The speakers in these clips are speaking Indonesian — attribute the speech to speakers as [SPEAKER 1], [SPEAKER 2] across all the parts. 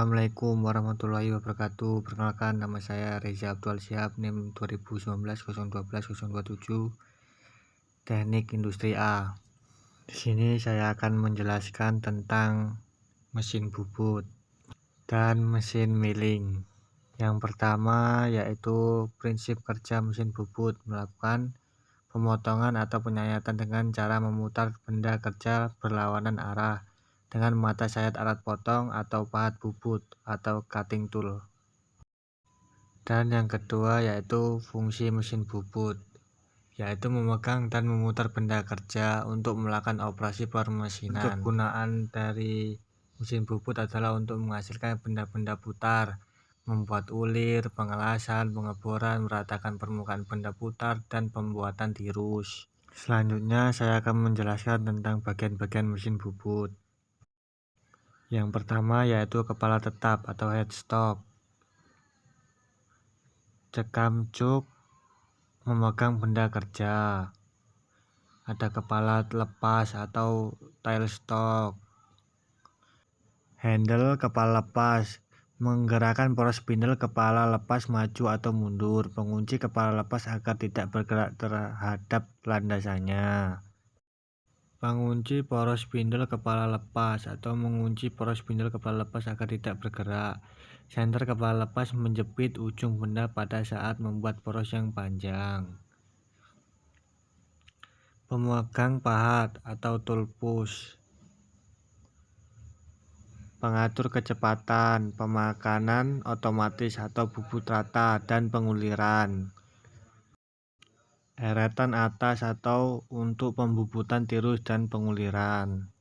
[SPEAKER 1] Assalamualaikum warahmatullahi wabarakatuh. Perkenalkan, nama saya Reza Abdul Syihab, NIM 2019 012 027, Teknik Industri A. Di sini saya akan menjelaskan tentang mesin bubut dan mesin milling. Yang pertama yaitu prinsip kerja mesin bubut, melakukan pemotongan atau penyayatan dengan cara memutar benda kerja berlawanan arah dengan mata sayat alat potong atau pahat bubut atau cutting tool. Dan yang kedua yaitu fungsi mesin bubut, yaitu memegang dan memutar benda kerja untuk melakukan operasi permesinan. Kegunaan dari mesin bubut adalah untuk menghasilkan benda-benda putar, membuat ulir, pengelasan, pengeboran, meratakan permukaan benda putar, dan pembuatan tirus. Selanjutnya saya akan menjelaskan tentang bagian-bagian mesin bubut. Yang pertama yaitu kepala tetap atau headstock, cekam cuk memegang benda kerja, ada kepala lepas atau tailstock, handle kepala lepas menggerakkan poros spindle kepala lepas maju atau mundur, pengunci kepala lepas agar tidak bergerak terhadap landasannya. Pengunci poros spindle kepala lepas atau mengunci poros spindle kepala lepas agar tidak bergerak. Senter kepala lepas menjepit ujung benda pada saat membuat poros yang panjang. Pemegang pahat atau tool push, pengatur kecepatan, pemakanan otomatis atau bubut rata dan penguliran. Eretan atas atau untuk pembubutan tirus dan penguliran.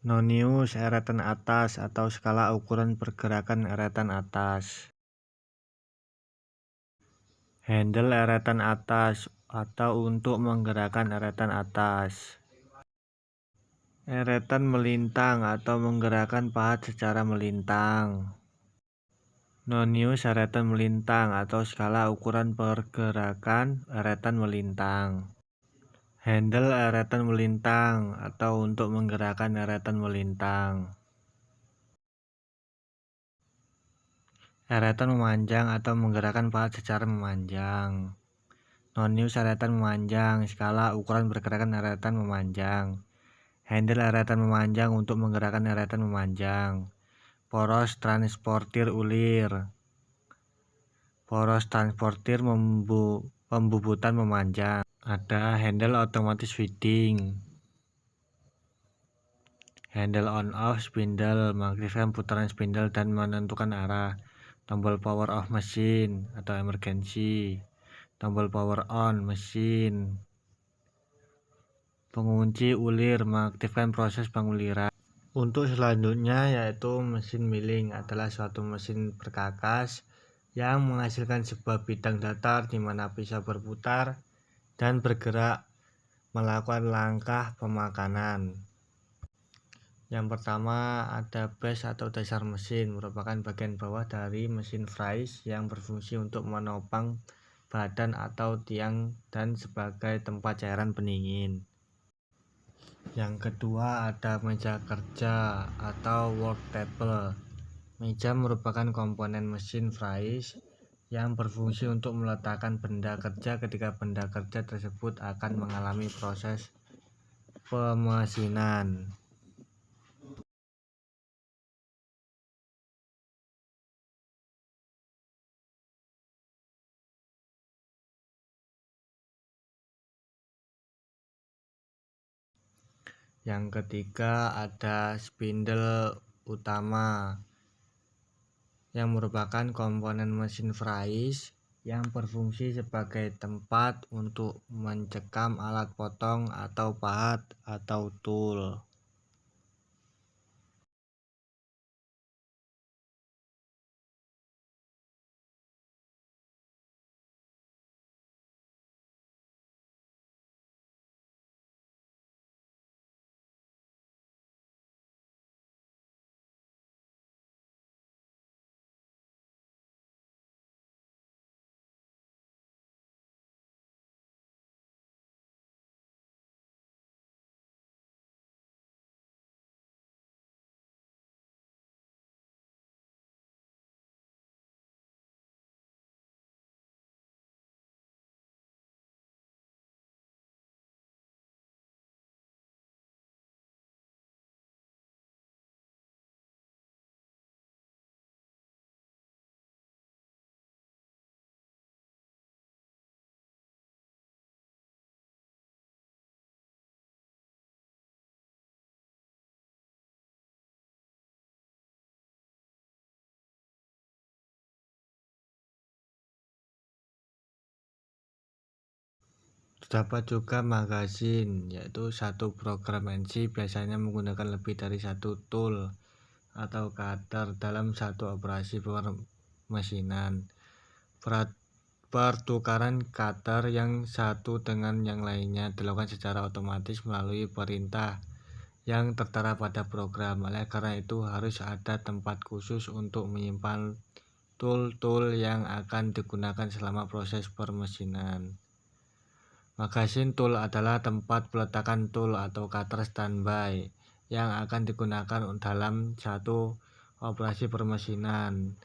[SPEAKER 1] Nonius eretan atas atau skala ukuran pergerakan eretan atas. Handle eretan atas atau untuk menggerakkan eretan atas. Eretan melintang atau menggerakkan pahat secara melintang. Nonius eretan melintang atau skala ukuran pergerakan eretan melintang. Handle eretan melintang atau untuk menggerakkan eretan melintang. Eretan memanjang atau menggerakkan pahat secara memanjang. Nonius eretan memanjang, skala ukuran pergerakan eretan memanjang. Handle eretan memanjang untuk menggerakkan eretan memanjang. Poros transportir ulir. Poros transportir pembubutan memanjang. Ada handle otomatis feeding. Handle on off spindle mengaktifkan putaran spindle dan menentukan arah. Tombol power off mesin atau emergency. Tombol power on mesin. Pengunci ulir mengaktifkan proses penguliran. Untuk selanjutnya yaitu mesin milling adalah suatu mesin perkakas yang menghasilkan sebuah bidang datar di mana pisau berputar dan bergerak melakukan langkah pemakanan. Yang pertama ada base atau dasar mesin, merupakan bagian bawah dari mesin fries yang berfungsi untuk menopang badan atau tiang dan sebagai tempat cairan pendingin. Yang kedua ada meja kerja atau work table. Meja merupakan komponen mesin fries yang berfungsi untuk meletakkan benda kerja ketika benda kerja tersebut akan mengalami proses pemesinan. Yang ketiga ada spindle utama yang merupakan komponen mesin fries yang berfungsi sebagai tempat untuk mencekam alat potong atau pahat atau tool. Terdapat juga magasin, yaitu satu program NC biasanya menggunakan lebih dari satu tool atau cutter dalam satu operasi permesinan. Pertukaran cutter yang satu dengan yang lainnya dilakukan secara otomatis melalui perintah yang tertera pada program. Oleh karena itu harus ada tempat khusus untuk menyimpan tool-tool yang akan digunakan selama proses permesinan. Magasin tool adalah tempat peletakan tool atau cutter standby yang akan digunakan dalam satu operasi permesinan.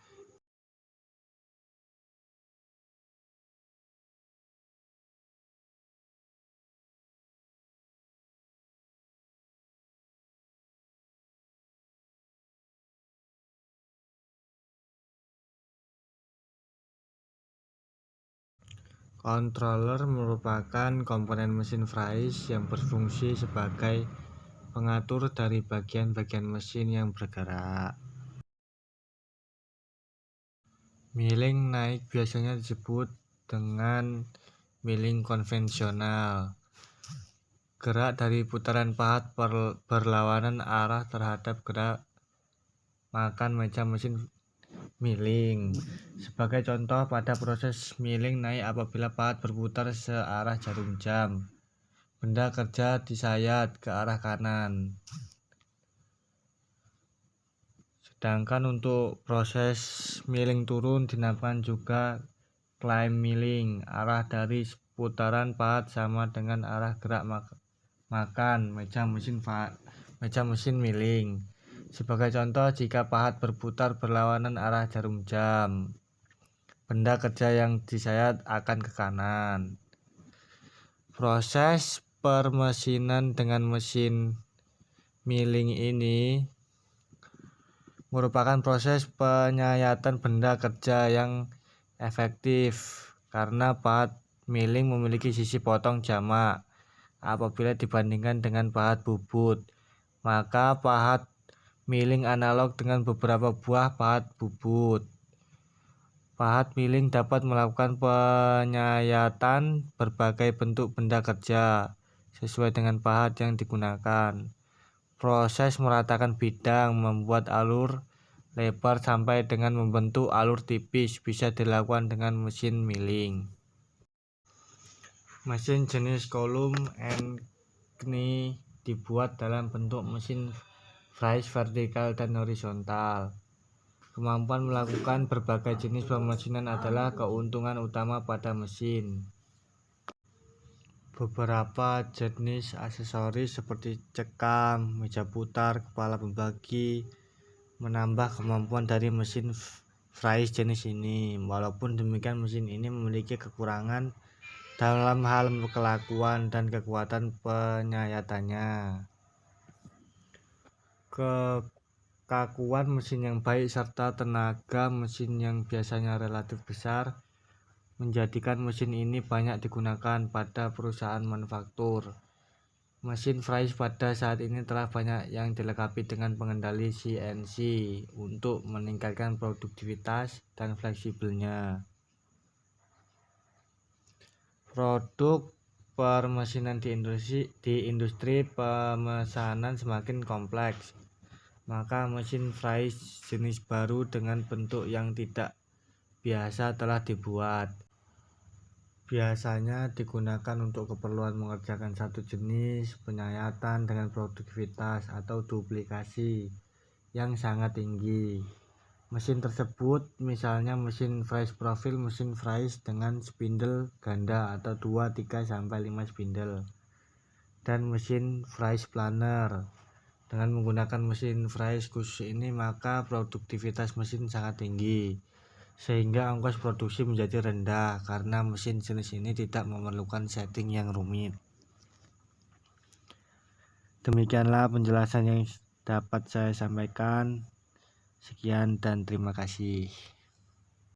[SPEAKER 1] Controller merupakan komponen mesin fries yang berfungsi sebagai pengatur dari bagian-bagian mesin yang bergerak. Milling naik biasanya disebut dengan milling konvensional. Gerak dari putaran pahat berlawanan arah terhadap gerak makan meja mesin milling. Sebagai contoh, pada proses milling naik apabila pahat berputar searah jarum jam, benda kerja disayat ke arah kanan. Sedangkan untuk proses milling turun dinamakan juga climb milling. Arah dari putaran pahat sama dengan arah gerak makan meja mesin milling. Sebagai contoh, jika pahat berputar berlawanan arah jarum jam, benda kerja yang disayat akan ke kanan. Proses permesinan dengan mesin milling ini merupakan proses penyayatan benda kerja yang efektif karena pahat milling memiliki sisi potong jamak apabila dibandingkan dengan pahat bubut. Maka pahat milling analog dengan beberapa buah pahat bubut. Pahat milling dapat melakukan penyayatan berbagai bentuk benda kerja sesuai dengan pahat yang digunakan. Proses meratakan bidang, membuat alur lebar sampai dengan membentuk alur tipis bisa dilakukan dengan mesin milling. Mesin jenis kolum and knee dibuat dalam bentuk mesin fries vertikal dan horizontal. Kemampuan melakukan berbagai jenis permesinan adalah keuntungan utama pada mesin. Beberapa jenis aksesoris seperti cekam, meja putar, kepala pembagi menambah kemampuan dari mesin fries jenis ini. Walaupun demikian, mesin ini memiliki kekurangan dalam hal kelakuan dan kekuatan penyayatannya. Kekakuan mesin yang baik serta tenaga mesin yang biasanya relatif besar menjadikan mesin ini banyak digunakan pada perusahaan manufaktur. Mesin fries pada saat ini telah banyak yang dilengkapi dengan pengendali CNC untuk meningkatkan produktivitas dan fleksibelnya. Produk permesinan di industri pemesanan semakin kompleks, maka mesin fries jenis baru dengan bentuk yang tidak biasa telah dibuat. Biasanya digunakan untuk keperluan mengerjakan satu jenis penyayatan dengan produktivitas atau duplikasi yang sangat tinggi. Mesin tersebut misalnya mesin fries profil, mesin fries dengan spindle ganda atau 2, 3, sampai 5 spindle, dan mesin fries planer. Dengan menggunakan mesin fries khusus ini, maka produktivitas mesin sangat tinggi, sehingga ongkos produksi menjadi rendah karena mesin jenis ini tidak memerlukan setting yang rumit. Demikianlah penjelasan yang dapat saya sampaikan. Sekian dan terima kasih.